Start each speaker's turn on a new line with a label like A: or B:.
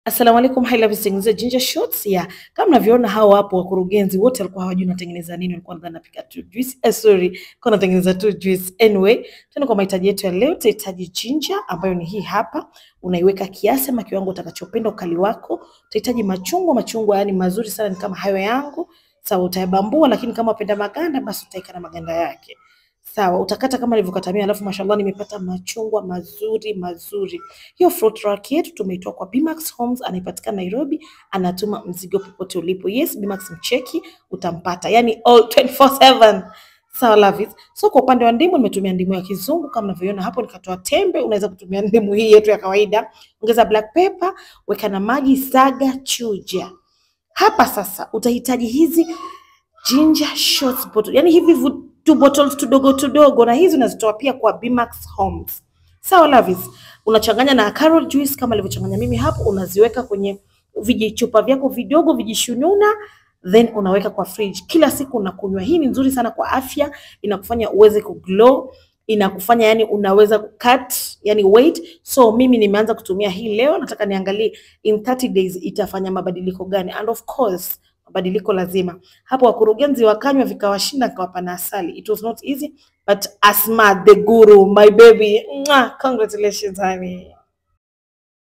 A: Assalamu alaikum, hi love is Ginger Shots. Yeah, kama mnavyoona hao hapo wakurugenzi wote walikuwa hawajui natengeneza nini, walikuwa nadhani napika tu juice. Sorry, kwa natengeneza tu juice. Anyway, tena kwa mahitaji yetu ya leo tutahitaji ginger ambayo ni hii hapa. Unaiweka kiasi ama kiwango utakachopenda ukali wako. Utahitaji machungwa yani mazuri sana ni kama hayo yangu. Sawa, utayabambua lakini kama unapenda maganda basi utaika na maganda yake. Sawa, utakata kama nilivyokatamia, alafu mashallah nimepata machungwa mazuri. Hiyo fruit rack yetu tumeitoa kwa Bimax Homes, anaipatikana Nairobi, anatuma mzigo popote ulipo. Yes, Bimax mcheki, utampata. Yani all 24/7. Sawa love it. So kwa upande wa ndimu nimetumia ndimu ya kizungu kama unavyoona hapo, nikatoa tembe. Unaweza kutumia ndimu hii yetu ya kawaida. Ongeza black pepper, weka na maji, saga, chuja. Hapa sasa utahitaji hizi ginger shots bottle. Yani hivi 2 bottles tudogo na hizi unazitoa pia kwa Bimax Homes. Sawa loves. Unachanganya na carrot juice kama nilivyochanganya mimi hapo, unaziweka kwenye vijichupa vyako vidogo vijishununa, then unaweka kwa fridge. Kila siku unakunywa. Hii ni nzuri sana kwa afya, inakufanya uweze kuglow, inakufanya yani unaweza cut yani weight. So mimi nimeanza kutumia hii leo, nataka niangalie in 30 days itafanya mabadiliko gani, and of course mabadiliko lazima. Hapo wakurugenzi wakanywa vikawashinda, kawapa na asali. It was not easy, but Asma the guru, my baby, congratulations honey.